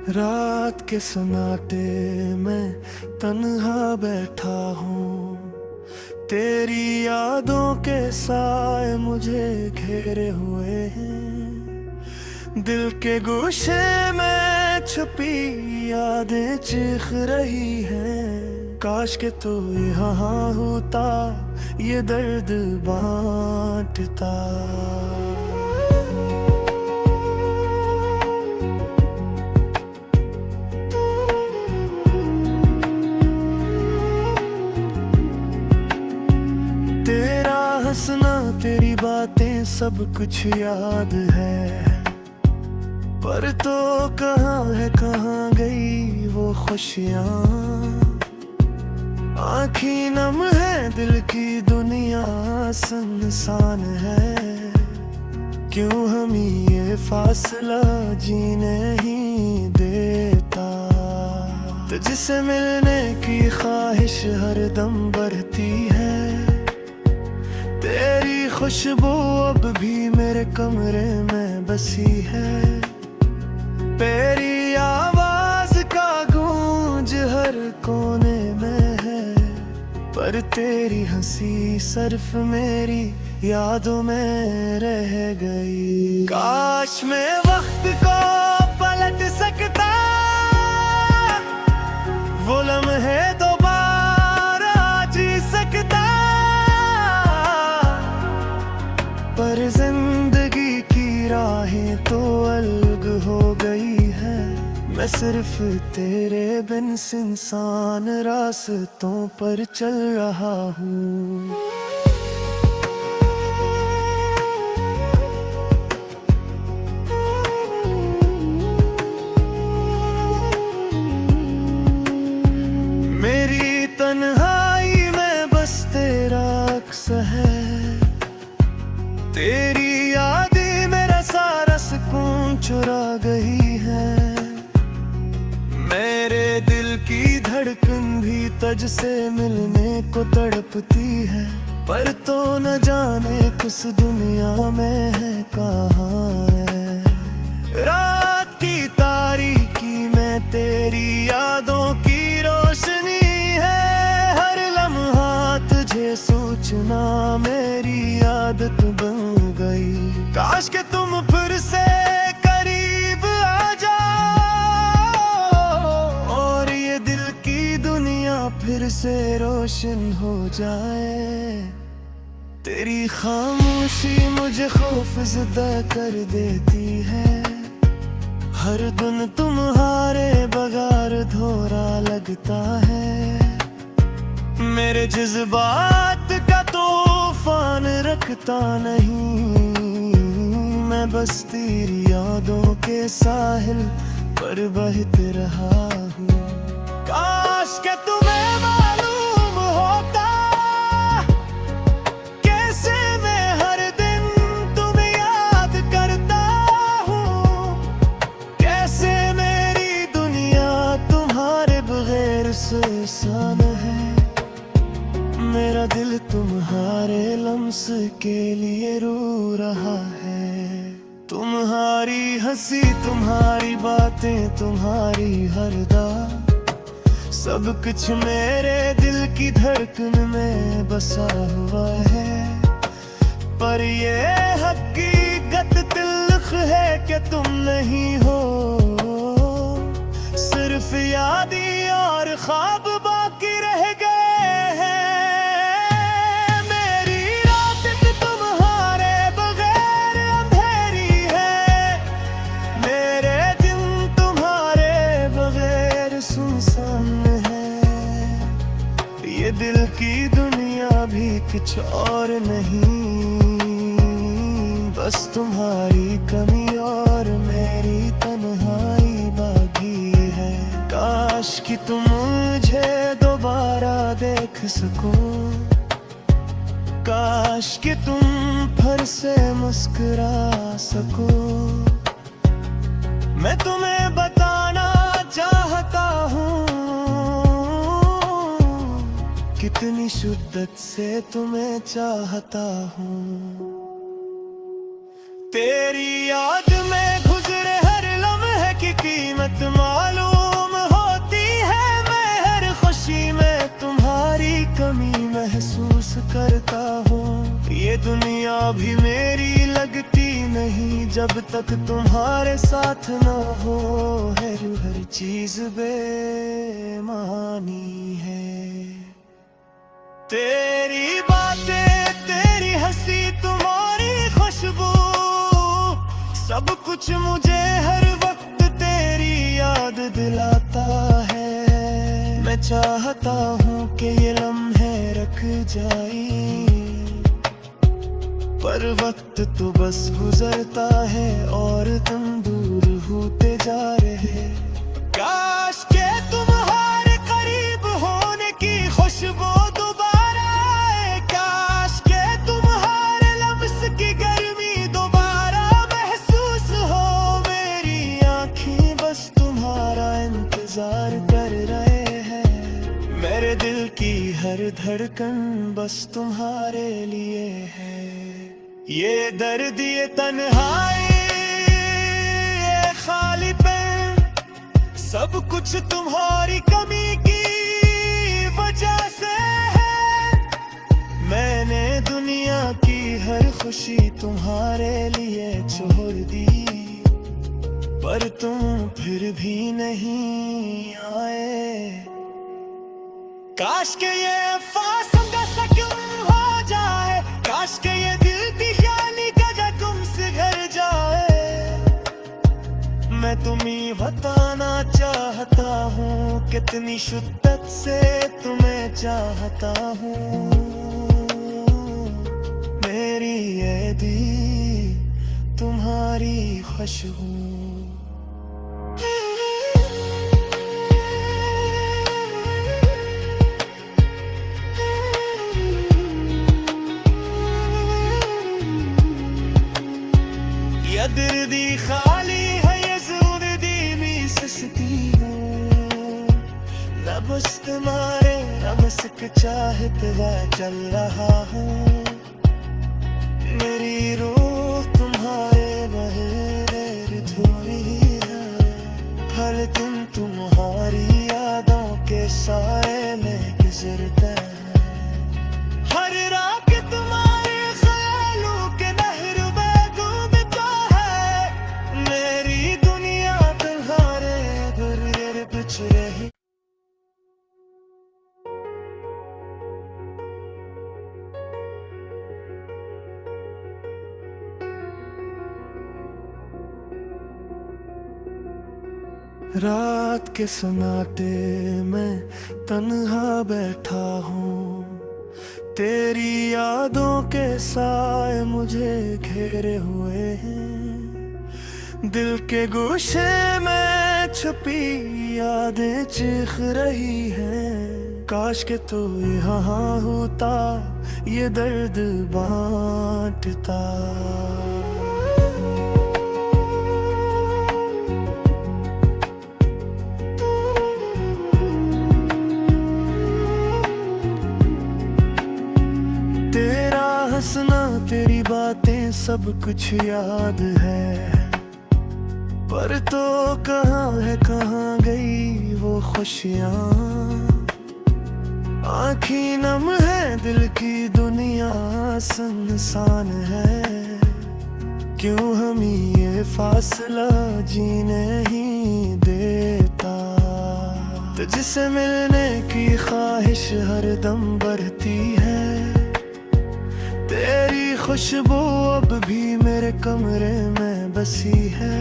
रात के सन्नाटे में तन्हा बैठा हूँ, तेरी यादों के साए मुझे घेरे हुए हैं। दिल के गोशे में छुपी यादें चीख रही हैं। काश के तू यहाँ होता, ये दर्द बांटता। तेरा हंसना, तेरी बातें, सब कुछ याद है, पर तो कहाँ गई वो खुशियाँ। आँखें नम है, दिल की दुनिया सुनसान है। क्यों हमें ये फासला जीने ही देता। तुझसे मिलने की ख्वाहिश हरदम बढ़ती है। तेरी खुशबू अब भी मेरे कमरे में बसी है। तेरी आवाज का गूंज हर कोने में है, पर तेरी हंसी सिर्फ मेरी यादों में रह गई। काश मैं वक्त को पलट सकता, वो लम्हे दोबारा जी सकता, पर जिंदगी की राहें तो अलग हो गई है। मैं सिर्फ तेरे बिन सुनसान रास्तों पर चल रहा हूँ। मेरी तन्हाई में बस तेरा अक्स है। तेरी यादें मेरा सारा सुकून चुरा गई है। मेरे दिल की धड़कन भी तुझसे मिलने को तड़पती है, पर तो न जाने किस दुनिया में है कहाँ है। रात की तारीकी में तेरी यादों की रोशनी है। हर लम्हा तुझे सोचना मेरी आदत बन गई। काश के तुम फिर से करीब आ जाओ, और ये दिल की दुनिया फिर से रोशन हो जाए। तेरी खामोशी मुझे खौफज़दा कर देती है। हर दिन तुम्हारे बगैर अधूरा लगता है। मेरे जज्बात का तूफान रखता नहीं, मैं बस तेरी यादों के साहिल पर बहते रहा हूँ। काश के तुम्हें मालूम होता, कैसे मैं हर दिन तुम्हें याद करता हूँ। कैसे मेरी दुनिया तुम्हारे बगैर सुनसान है। मेरा दिल तुम्हारे लम्स के लिए रो रहा है। तुम्हारी हंसी, तुम्हारी बातें, तुम्हारी हर अदा, सब कुछ मेरे दिल की धड़कन में बसा हुआ है। पर ये हकीकत तिल्ख है कि तुम नहीं हो। सिर्फ यादें और ख्वाब बाकी रह गए। ये दिल की दुनिया भी कुछ और नहीं, बस तुम्हारी कमी और मेरी तन्हाई बाकी है। काश कि तुम मुझे दोबारा देख सको। काश कि तुम फिर से मुस्कुरा सको। मैं तुम्हें बताना चाहता हूँ, कितनी शिद्दत से तुम्हें चाहता हूँ। तेरी याद में गुजरे हर लम्हे की कीमत जब तक तुम्हारे साथ न हो है हर चीज बेमानी है। तेरी बातें, तेरी हंसी, तुम्हारी खुशबू, सब कुछ मुझे हर वक्त तेरी याद दिलाता है। मैं चाहता हूँ कि ये लम्हे रख जाए, पर वक्त तो बस गुजरता है और तुम दूर होते जा रहे। काश के तुम्हारे करीब होने की खुशबू दोबारा आए, काश के तुम्हारे लम्स की गर्मी दोबारा महसूस हो। मेरी आँखें बस तुम्हारा इंतजार कर रहे हैं, मेरे दिल की हर धड़कन बस तुम्हारे लिए है। ये दर्द, ये तन्हाई, ये खालीपन, सब कुछ तुम्हारी कमी की वजह से है। मैंने दुनिया की हर खुशी तुम्हारे लिए छोड़ दी, पर तुम फिर भी नहीं आए। काश के ये फासला सक्यूं हो जाए, काश के ये दिल की ख्याली गजा तुमसे घर जाए। मैं तुम्हें बताना चाहता हूँ कितनी शिद्दत से तुम्हें चाहता हूँ। मेरी ये दिल तुम्हारी खुशबू। ये दिर्दी खाली है, ये ज़िंदगी भी सस्ती हूँ। न बस तुम्हारे, न बस के चाहते हुए चल रहा हूँ। मेरी रूह तुम्हारे बगैर अधूरी है, हर दिन तुम्हारी यादों के साए में गुजरता है। हर रात तुम्हारे ख्यालों के नहर में डूबता है। मेरी दुनिया तुम्हारे बगैर बच रही। रात के सन्नाटे में तन्हा बैठा हूँ, तेरी यादों के साए मुझे घेरे हुए हैं। दिल के गोशे में छुपी यादें चीख रही हैं। काश के तू यहाँ होता, ये दर्द बांटता। तेरा हंसना, तेरी बातें, सब कुछ याद है, पर तो कहाँ है, कहाँ गई वो खुशियाँ। आँखें नम है, दिल की दुनिया सुनसान है। क्यों हमें ये फासला जीने ही देता। तुझसे मिलने की ख्वाहिश हर दम बढ़ती है। तेरी खुशबू अब भी मेरे कमरे में बसी है।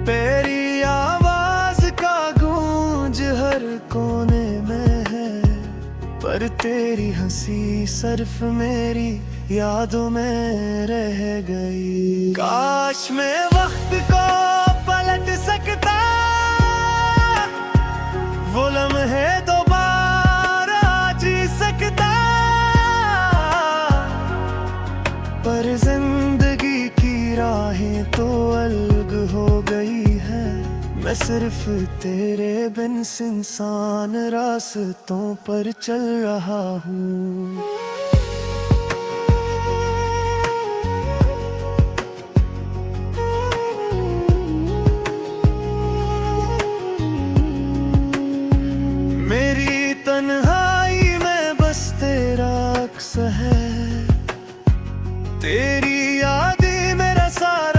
तेरी आवाज का गूंज हर कोने में है, पर तेरी हंसी सिर्फ मेरी यादों में रह गई। काश मैं वक्त को पलट सकता, वो लम्हे दोबारा जी सकता, पर जिंदगी की राहें तो अलग हो गई है। मैं सिर्फ तेरे बिन सुनसान रास्तों पर चल रहा हूँ। मेरी तन्हाई में बस तेरा अक्स है, तेरी यादें मेरा सारा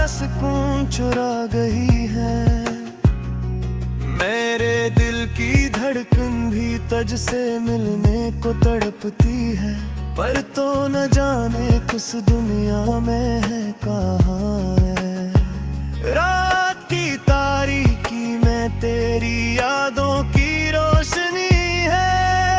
धड़कन भी तुझ से मिलने को तड़पती है, पर तो न जाने किस दुनिया में है कहाँ है। रात की तारीकी में तेरी यादों की रोशनी है,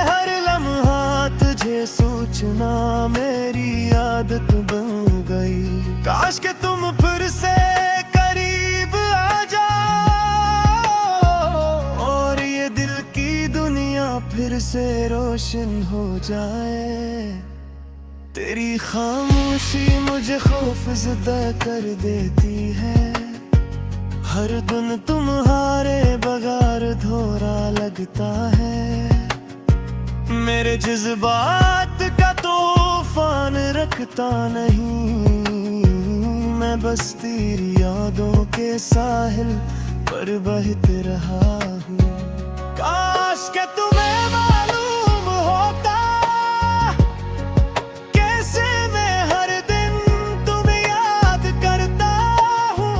हर लम्हा तुझे सोचना मेरी आदत बन गई। काश के तुम फिर से करीब आ जाओ और ये दिल की दुनिया फिर से रोशन हो जाए। तेरी खामोशी मुझे खौफज़दा कर देती है, हर दिन तुम्हारे बगैर अधूरा लगता है। मेरे जज्बात का तूफान रखता नहीं, मैं बस तेरी यादों के साहिल पर बहते रहा हूँ। काश के तुम्हें मालूम होता कैसे मैं हर दिन तुम्हें याद करता हूँ,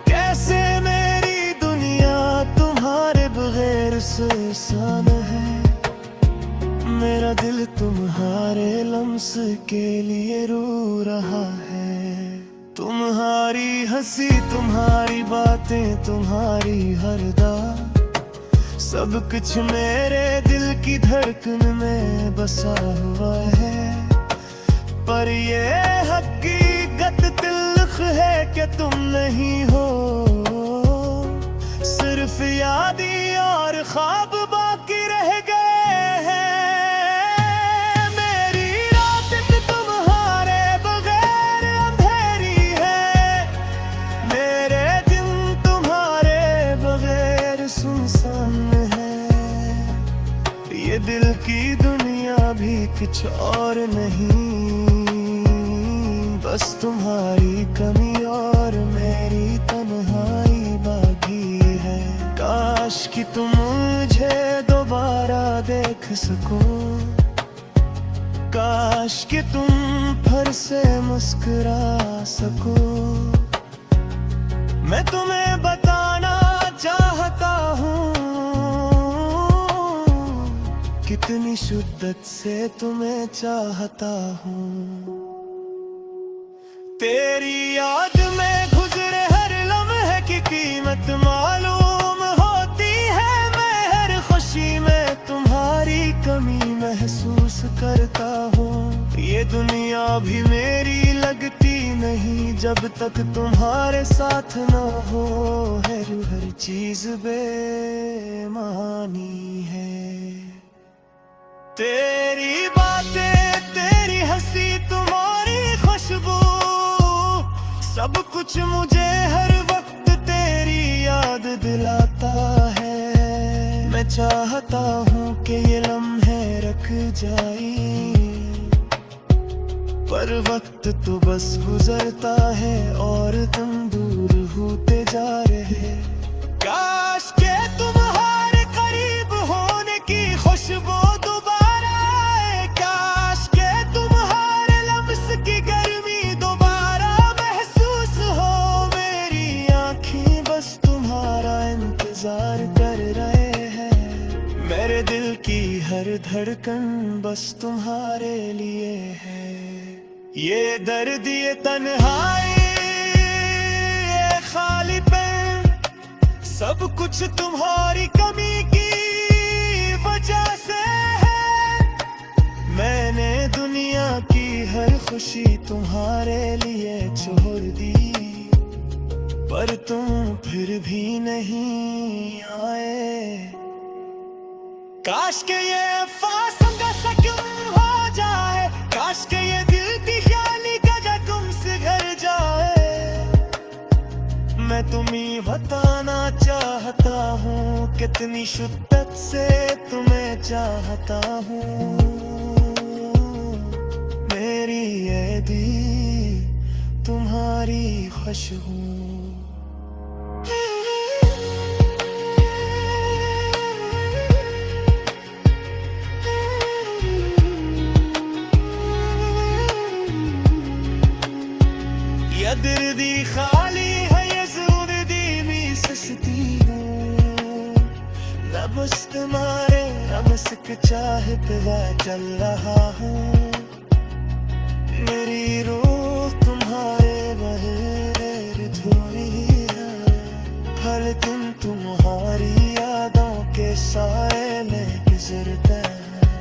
कैसे मेरी दुनिया तुम्हारे बगैर सुनसान है। मेरा दिल तुम्हारे लम्स के लिए रो रहा है। तुम्हारी हंसी, तुम्हारी बातें, तुम्हारी हर बात, सब कुछ मेरे दिल की धड़कन में बसा हुआ है। पर ये हकीकत तिल्ख है कि तुम नहीं हो, सिर्फ यादी और ख्वाब बाकी रह गए हैं। मेरी रात तुम्हारे बगैर अंधेरी है, मेरे दिन तुम्हारे बगैर सुनसान है। ये दिल की दुनिया भी कुछ और नहीं, बस तुम्हारी कमी और मेरी तन्हाई बाकी है। काश कि तुम मुझे दोबारा देख सको, काश कि तुम फिर से मुस्कुरा सको। मैं तुम्हें बताना चाहता हूँ कितनी शिद्दत से तुम्हें चाहता हूँ। तेरी याद में गुजरे हर लम्हे की कीमत मालूम होती है, मैं हर खुशी में तुम्हारी कमी महसूस करता हूँ। ये दुनिया भी मेरी लगती नहीं जब तक तुम्हारे साथ न हो, हर चीज बेमानी है। तेरी बातें, तेरी हंसी, तुम्हारी खुशबू, सब कुछ मुझे हर वक्त तेरी याद दिलाता है। मैं चाहता हूँ कि ये लम्हे रख जाए, पर वक्त तो बस गुजरता है और तुम दूर होते जा रहे। काश के तुम्हारे करीब होने की खुशबू दोबारा आए, काश के तुम्हारे लम्स की गर्मी दोबारा महसूस हो। मेरी आँखें बस तुम्हारा इंतजार कर रहे हैं, मेरे दिल की हर धड़कन बस तुम्हारे लिए है। ये दर्द, ये तन्हाई, ये खालीपन, सब कुछ तुम्हारी कमी की वजह से है। मैंने दुनिया की हर खुशी तुम्हारे लिए छोड़ दी, पर तुम फिर भी नहीं आए। काश के ये फासला सकून हो जाए, काश के ये दिल की ख्याली गजा तुमसे घर जाए। मैं तुम्हें बताना चाहता हूँ कितनी शिद्दत से तुम्हें चाहता हूँ। मेरी ये दिल तुम्हारी खुशबू। या दर्दी खाली है, ये ज़िंदगी भी सस्ती हूँ, ना अब उस तुम्हारे अब सिक चाहे पिला चल रहा हूँ। मेरी रूह तुम्हारे बगैर अधूरी है, हर दिन तुम्हारी यादों के साए में गुजरता है।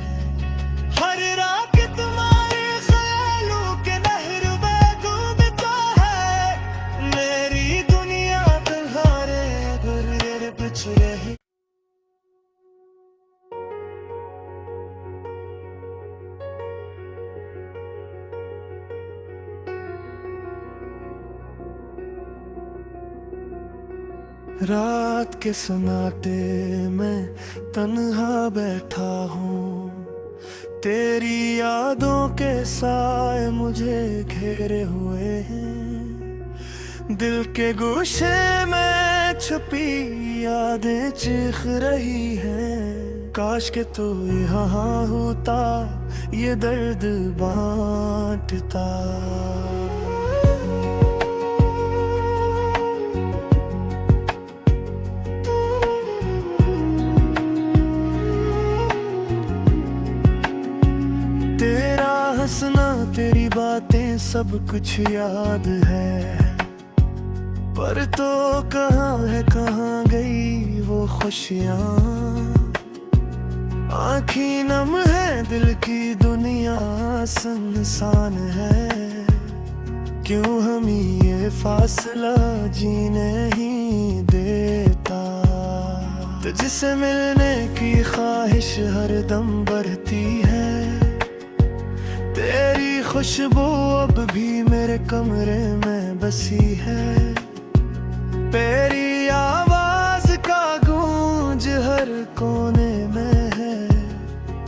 हर रात तुम्हारे ख्यालों के नहर में डूबता है, मेरी दुनिया तुम्हारे गुजर बिछ रही। रात के सन्नाटे में तन्हा बैठा हूँ, तेरी यादों के साए मुझे घेरे हुए हैं। दिल के गोशे में छुपी यादें चीख रही हैं। काश के तू यहाँ होता, ये दर्द बांटता। तेरा हंसना, तेरी बातें सब कुछ याद है, पर तो कहाँ है कहाँ गई वो खुशियाँ। आँखें नम है, दिल की दुनिया सुनसान है। क्यों हमें ये फासला जीने ही देता। तुझसे मिलने की ख्वाहिश हरदम बढ़ती है, तेरी खुशबू अब भी मेरे कमरे में बसी है। तेरी आवाज का गूंज हर कोने में है,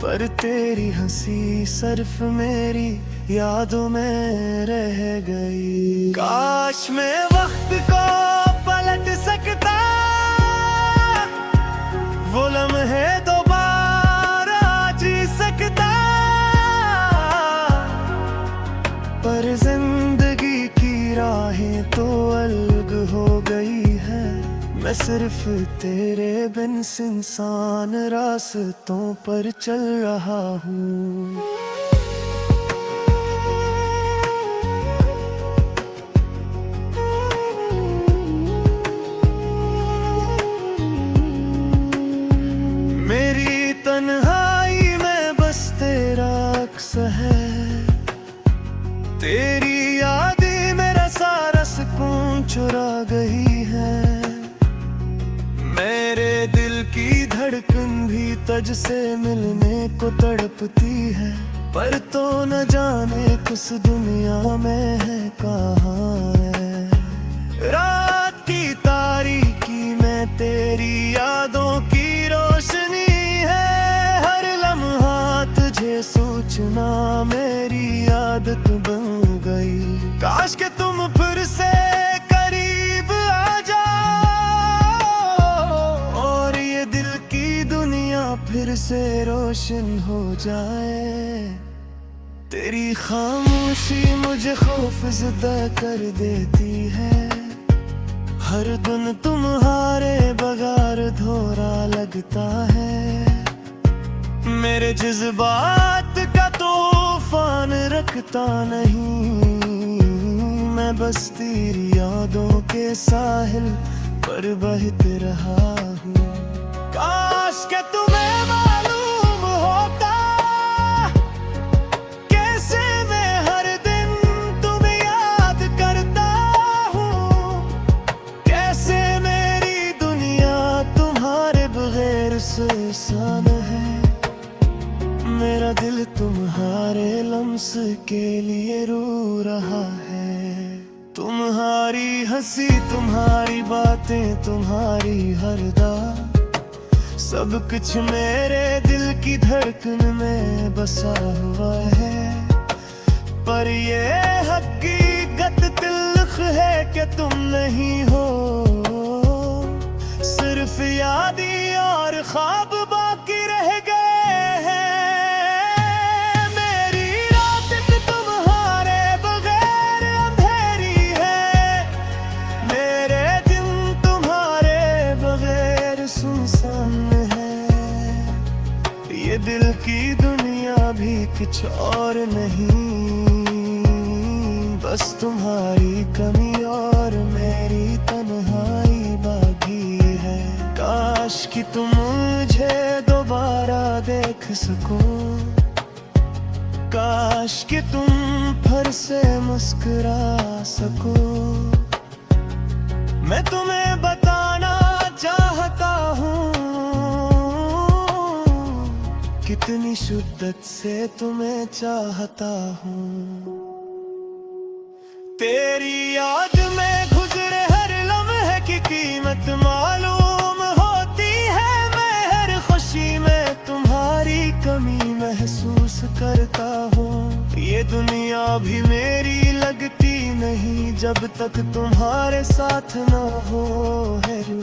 पर तेरी हंसी सिर्फ मेरी यादों में रह गई। काश मैं वक्त को पलट सकता, वो लम्हे दोबारा जी सकता, पर जिंदगी की राहें तो अलग हो गई है। मैं सिर्फ तेरे बिन सुनसान रास्तों पर चल रहा हूँ। मेरी तन्हाई में बस तेरा अक्स है, तेरी यादें मेरा सारा सुकून चुरा गई है। मेरे दिल की धड़कन भी तुझसे मिलने को तड़पती है, पर तो न जाने किस दुनिया में है कहाँ है। रात की तारीकी में तेरी यादों की रोशनी है, हर लम्हा तुझे सोचना मेरी आदत बन गई। काश के तुम फिर से करीब आ जाओ, और ये दिल की दुनिया फिर से रोशन हो जाए। तेरी खामोशी मुझे खौफज़दा कर देती है, हर दिन तुम्हारे बगैर अधूरा लगता है। मेरे जज्बात का तूफान रखता नहीं, मैं बस तेरी यादों के साहिल पर बहते रहा हूँ। काश के तुम्हें मालूम होता, कैसे मैं हर दिन तुम्हें याद करता हूँ, कैसे मेरी दुनिया तुम्हारे बगैर सुनसान है। मेरा दिल तुम्हारे लम्स के लिए रो रहा है। तुम्हारी हंसी, तुम्हारी बातें, तुम्हारी हर बात, सब कुछ मेरे दिल की धड़कन में बसा हुआ है। पर ये हकीकत तिल्ख है कि तुम नहीं हो, सिर्फ यादी और ख्वाब बाकी रह गए हैं। सुनसान है, दिल की दुनिया भी कुछ और नहीं, बस तुम्हारी कमी और मेरी तन्हाई बाकी है। काश कि तुम मुझे दोबारा देख सको, काश कि तुम फिर से मुस्कुरा सको। मैं तुम्हें बताना चाहता हूँ कितनी शिद्दत से तुम्हें चाहता हूँ। तेरी याद में गुजरे हर लम्हे की कीमत मालूम होती है। मैं हर खुशी में तुम्हारी कमी महसूस करता हूँ। ये दुनिया भी मेरी लगती नहीं जब तक तुम्हारे साथ न हो।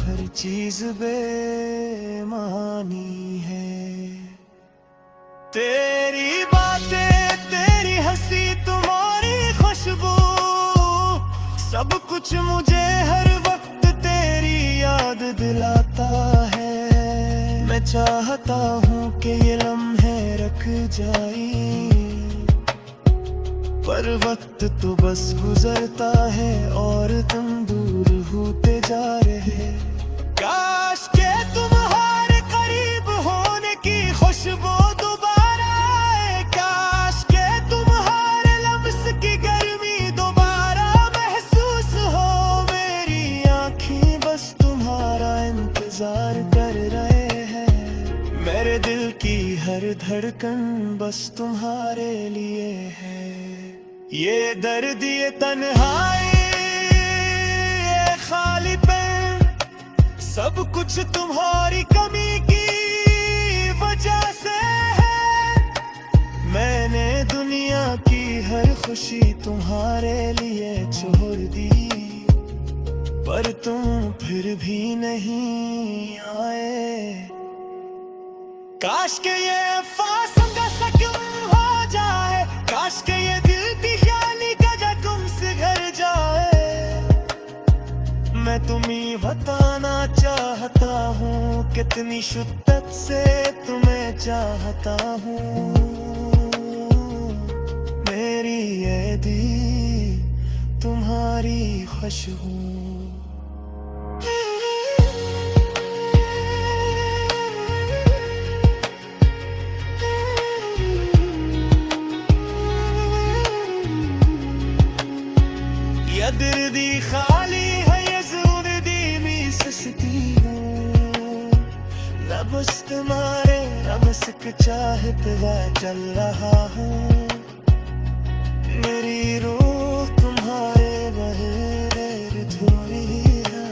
हर चीज बेमानी है। तेरी बातें, तेरी हंसी, तुम्हारी खुशबू, सब कुछ मुझे हर वक्त तेरी याद दिलाता है। मैं चाहता हूँ कि ये लम्हे रख जाए, पर वक्त तो बस गुजरता है और तुम दूर होते जा रहे। काश के तुम्हारे करीब होने की खुशबू दोबारा आए, काश के तुम्हारे लम्स की गर्मी दोबारा महसूस हो। मेरी आँखें बस तुम्हारा इंतजार कर रहे हैं। मेरे दिल की हर धड़कन बस तुम्हारे लिए है। ये दर्द, ये तन्हाई, ये खालीपन, सब कुछ तुम्हारी कमी की वजह से है। मैंने दुनिया की हर खुशी तुम्हारे लिए छोड़ दी, पर तुम फिर भी नहीं आए। काश के ये फासला सकूं हो जाए, काश के ये दिल की ख्याली गजा तुमसे घर जाए। मैं तुम्हें बताना चाहता हूँ कितनी शिद्दत से तुम्हें चाहता हूँ। मेरी ये दिल तुम्हारी खुशबू। ये दर्दी खाली है, ये ज़िंदगी में सस्ती हूँ। न बस तुम्हारे रमस्क चाहते हुए चल रहा हूँ। मेरी रूह तुम्हारे बहरे धोई है।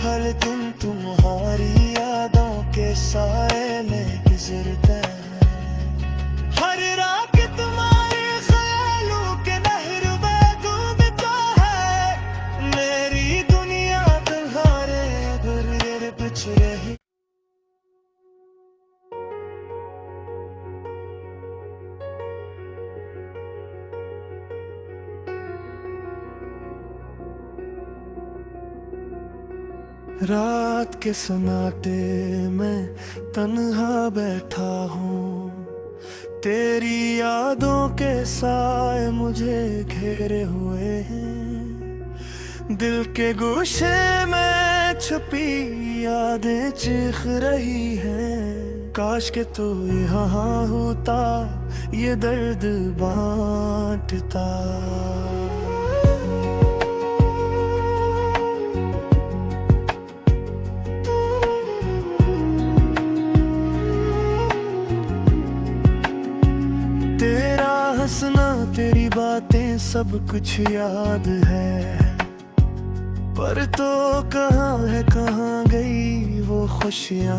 हर दिन तुम्हारी यादों के साए में गुजरता है। हर रात तुम्हारे ख्यालों के नहर में डूबता है। मेरी दुनिया तुम्हारे बगैर बिछ रही। रात के सन्नाटे में तन्हा बैठा हूँ। तेरी यादों के साए मुझे घेरे हुए हैं। दिल के गोशे में छुपी यादें चीख रही हैं। काश के तू यहाँ होता, ये दर्द बांटता। तेरा हंसना, तेरी बातें, सब कुछ याद है। पर तो कहाँ है, कहाँ गई वो खुशियाँ।